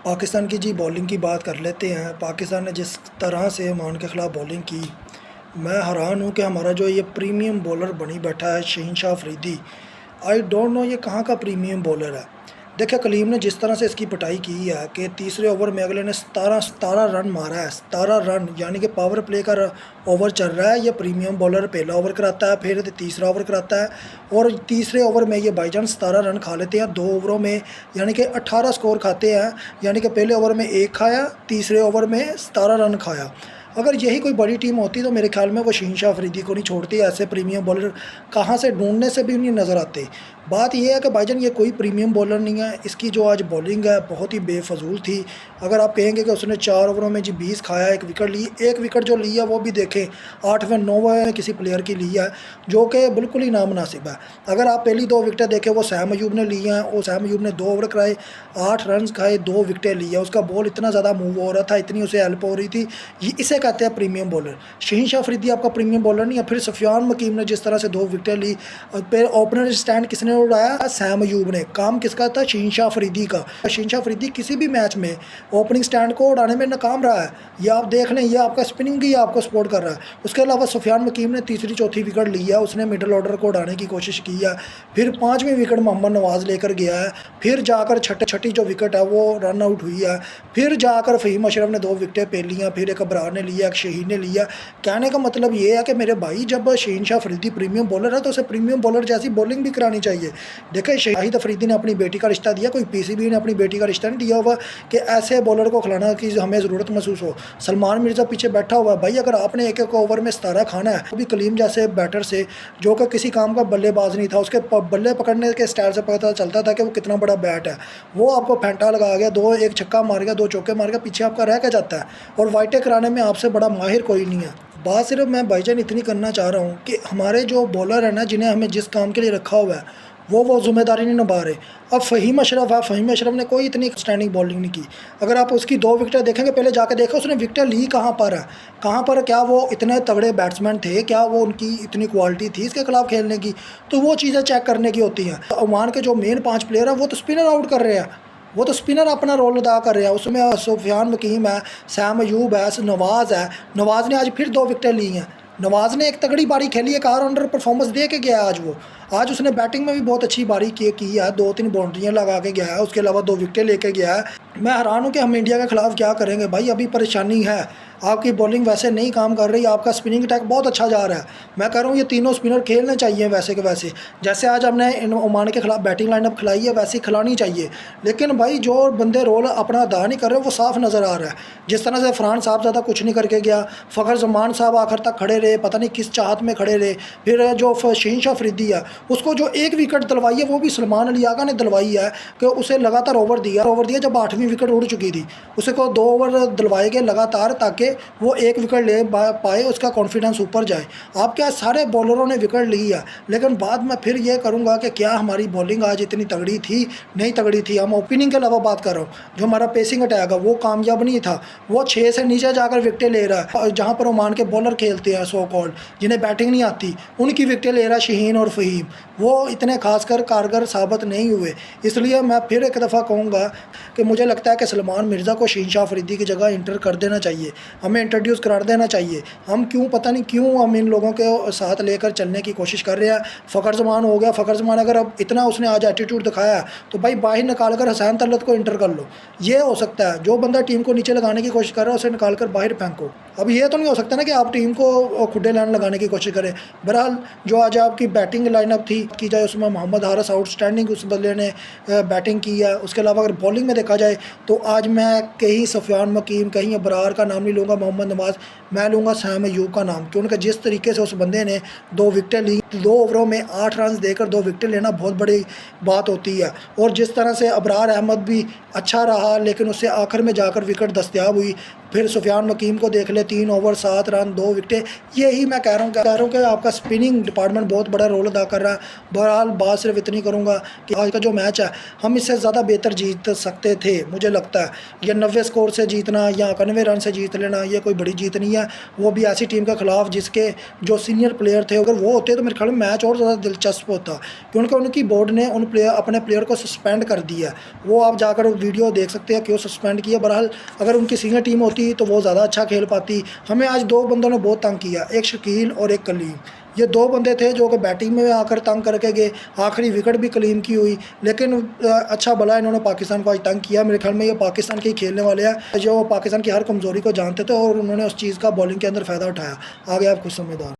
पाकिस्तान की बॉलिंग की बात कर लेते हैं। पाकिस्तान ने जिस तरह से ओमान के ख़िलाफ़ बॉलिंग की, मैं हैरान हूँ कि हमारा जो ये प्रीमियम बॉलर बनी बैठा है Shaheen Shah Afridi. I don't know ये कहाँ का प्रीमियम बॉलर है। देखिए कलीम ने जिस तरह से इसकी पिटाई की है कि तीसरे ओवर में अगले ने 17 रन मारा है। 17 रन यानी कि पावर प्ले का ओवर चल रहा है। ये प्रीमियम बॉलर पहला ओवर कराता है, फिर तीसरा ओवर कराता है और तीसरे ओवर में ये भाईजान 17 रन खा लेते हैं 2 ओवरों में, यानी कि 18 स्कोर खाते हैं। यानी कि पहले ओवर में 1 खाया, तीसरे ओवर में 17 रन खाया। अगर यही कोई बड़ी टीम होती तो मेरे ख्याल में वो शहीन शाह अफरीदी को नहीं छोड़ती। ऐसे प्रीमियम बॉलर कहाँ से ढूंढने से भी नहीं नज़र आते। बात यह है कि भाईजान ये कोई प्रीमियम बॉलर नहीं है। इसकी जो आज बॉलिंग है बहुत ही बेफजूल थी। अगर आप कहेंगे कि उसने 4 ओवरों में 20 खाया, 1 विकेट ली। 1 विकेट जो ली है वो भी देखें 8वें 9वें किसी प्लेयर की ली है, जो कि बिल्कुल ही नामुनासिब है। अगर आप पहली 2 विकेटें देखें वो सैम अयूब ने ली हैं और सैम अयूब ने 2 ओवर कराए, 8 रन खाए, 2 विकेटें ली है। उसका बॉल इतना ज़्यादा मूव हो रहा था, इतनी उसे हेल्प हो रही थी। इसे कहते हैं प्रीमियम बॉलर। शहीन शाह अफरीदी आपका प्रीमियम बॉलर नहीं है। फिर सफियान मकीम ने जिस तरह से 2 विकेटें ली और फिर ओपनर स्टैंड किसने उड़ाया? सैम अयूब ने। काम किसका था? शहीन शाह अफरीदी का। शहीन शाह अफरीदी किसी भी मैच में ओपनिंग स्टैंड को उड़ाने में नाकाम रहा है। ये आप देख लें, ये आपका स्पिनिंग की आपको सपोर्ट कर रहा है। उसके अलावा सफियान मकीम ने तीसरी चौथी विकेट ली है, उसने मिडल ऑर्डर को उड़ाने की कोशिश की है। फिर 5वीं विकेट मोहम्मद नवाज़ लेकर गया है। फिर जाकर छठी जो विकेट है वो रन आउट हुई है। फिर जाकर फ़हीम अशरफ ने 2 विकेटें पे लिया, फिर एक अबरार ने लिया, एक शहीन ने लिया। कहने का मतलब ये है कि मेरे भाई जब शहीन शाह अफरीदी प्रीमियम बॉलर है तो उसे प्रीमियम बॉलर जैसी बॉलिंग भी करानी चाहिए। देखें शाहिद अफरीदी ने अपनी बेटी का रिश्ता दिया, कोई पीसीबी ने अपनी बेटी का रिश्ता नहीं दिया हुआ कि ऐसे बॉलर को खिलाना की हमें ज़रूरत महसूस हो। सलमान मिर्ज़ा पीछे बैठा हुआ है। भाई अगर आपने एक एक ओवर में 17 खाना है, वो भी कलीम जैसे बैटर से जो कि किसी काम का बल्लेबाज नहीं था, उसके बल्ले पकड़ने के स्टाइल से पता चलता था कि वो कितना बड़ा बैट है। वो आपको फेंटा लगा गया, 1 छक्का मार गया, 2 चौके मार गया, पीछे आपका रह के जाता है। और वाइटें कराने में आपसे बड़ा माहिर कोई नहीं है। बात सिर्फ मैं भाईजान इतनी करना चाह रहा हूँ कि हमारे जो बॉलर है ना, जिन्हें हमें जिस काम के लिए रखा हुआ है वो ज़िम्मेदारी नहीं निभा रहे। अब फ़हीम अशरफ है, फ़हीम अशरफ ने कोई इतनी स्टैंडिंग बॉलिंग नहीं की। अगर आप उसकी 2 विकेटें देखेंगे, पहले जाकर देखा उसने विकेटें ली कहाँ पर है, कहाँ पर। क्या वो इतने तगड़े बैट्समैन थे? क्या वो उनकी इतनी क्वालिटी थी इसके खिलाफ खेलने की? तो वो चीज़ें चेक करने की होती हैं। ओमान के जो मेन 5 प्लेयर हैं वो तो स्पिनर आउट कर रहे हैं, वो तो स्पिनर अपना रोल अदा कर रहे हैं। उसमें सफियान मकीम है, सैम अयूब है, नवाज़ है। नवाज़ ने आज फिर 2 विकेटें ली हैं। नवाज़ ने एक तगड़ी बारी खेली, एक ऑलराउंडर परफॉर्मेंस दे के गया आज वो। आज उसने बैटिंग में भी बहुत अच्छी बारी की है, 2-3 बाउंड्रियाँ लगा के गया है, उसके अलावा 2 विकेटें लेके गया है। मैं हैरान हूँ कि हम इंडिया के खिलाफ क्या करेंगे भाई। अभी परेशानी है, आपकी बॉलिंग वैसे नहीं काम कर रही, आपका स्पिनिंग अटैक बहुत अच्छा जा रहा है। मैं कह रहा हूँ ये तीनों स्पिनर खेलने चाहिए वैसे के वैसे। जैसे आज हमने इन ओमान के खिलाफ बैटिंग लाइनअप खिलाई है वैसे ही खिलानी चाहिए। लेकिन भाई जो बंदे रोल अपना अदा नहीं कर रहे वो साफ नज़र आ रहा है। जिस तरह से फरहान साहब ज़्यादा कुछ नहीं करके गया, फ़खर जमान साहब आखिर तक खड़े रहे, पता नहीं किस चाहत में खड़े रहे। फिर जो शहीन शाह अफरीदी है उसको जो 1 विकेट दिलवाई है वो भी सलमान अली आगा ने दिलवाई है कि उसे लगातार ओवर दिया जब 8वीं विकेट उड़ चुकी थी। उसे को 2 ओवर दिलवाए गए लगातार ताकि वो 1 विकेट ले पाए, उसका कॉन्फिडेंस ऊपर जाए। आप क्या सारे बॉलरों ने विकेट ली है, लेकिन बाद में फिर ये करूँगा कि क्या हमारी बॉलिंग आज इतनी तगड़ी थी? नहीं तगड़ी थी। हम ओपनिंग के अलावा बात कर रहा हूँ, जो हमारा पेसिंग अटैक है वो कामयाब नहीं था। वो 6 से नीचे जाकर विकेटें ले रहा है। जहाँ पर ओमान के बॉलर खेलते हैं सो कॉल्ड, जिन्हें बैटिंग नहीं आती, उनकी विकेटें ले रहा है शहीन और फ़हीम। वो इतने खासकर कारगर साबित नहीं हुए। इसलिए मैं फिर एक दफ़ा कहूँगा कि मुझे लगता है कि सलमान मिर्ज़ा को शहीन शाह अफरीदी की जगह इंटर कर देना चाहिए, हमें इंट्रोड्यूस करा देना चाहिए। हम क्यों पता नहीं क्यों हम इन लोगों के साथ लेकर चलने की कोशिश कर रहे हैं। फ़खर जमान हो गया, फ़खर जमान अगर अब इतना उसने आज एटीट्यूड दिखाया है तो भाई बाहर निकाल कर हसैन तलत को इंटर कर लो। ये हो सकता है, जो बंदा टीम को नीचे लगाने की कोशिश कर रहा है उसे निकाल कर बाहर फेंको। अब ये तो नहीं हो सकता ना कि आप टीम को खुडे लाइन लगाने की कोशिश करें। बहरहाल जो आज आपकी बैटिंग लाइनअप थी की जाए उसमें मोहम्मद हारिस आउटस्टैंडिंग उस बंदे ने बैटिंग की है। उसके अलावा अगर बॉलिंग में देखा जाए तो आज मैं कहीं सफियान मकीम, कहीं अबरार का नाम नहीं लूँगा, मोहम्मद नवाज़, मैं लूँगा सैम अयूब का नाम। क्योंकि जिस तरीके से उस बंदे ने 2 विकेटें ली, 2 ओवरों में 8 रन देकर 2 विकेटें लेना बहुत बड़ी बात होती है। और जिस तरह से अबरार अहमद भी अच्छा रहा लेकिन उससे आखिर में जाकर विकेट दस्तयाब हुई। फिर सुफियान मकीम को देख ले, 3 ओवर 7 रन 2 विकेटें। यही मैं कह रहा हूँ कि आपका स्पिनिंग डिपार्टमेंट बहुत बड़ा रोल अदा कर रहा है। बहरहाल बात सिर्फ इतनी करूँगा कि आज का जो मैच है हम इससे ज़्यादा बेहतर जीत सकते थे। मुझे लगता है ये 90 स्कोर से जीतना या 91 रन से जीत लेना ये कोई बड़ी जीत नहीं है, वो भी ऐसी टीम के खिलाफ जिसके जो सीनियर प्लेयर थे अगर वो होते तो मेरे ख्याल में मैच और ज़्यादा दिलचस्प होता, क्योंकि उनकी बोर्ड ने अपने प्लेयर को सस्पेंड कर दिया है। वो आप जाकर वीडियो देख सकते हैं क्यों सस्पेंड किया। बहरहाल अगर उनकी सीनियर टीम होती तो वो ज़्यादा अच्छा खेल पाती। हमें आज दो बंदों ने बहुत तंग किया, एक शकील और एक कलीम। ये दो बंदे थे जो कि बैटिंग में आकर तंग करके गए। आखिरी विकेट भी कलीम की हुई, लेकिन अच्छा भला इन्होंने पाकिस्तान को आज तंग किया। मेरे ख्याल में ये पाकिस्तान के ही खेलने वाले हैं जो पाकिस्तान की हर कमज़ोरी को जानते थे और उन्होंने उस चीज़ का बॉलिंग के अंदर फ़ायदा उठाया। आगे आप कुछ समझदार।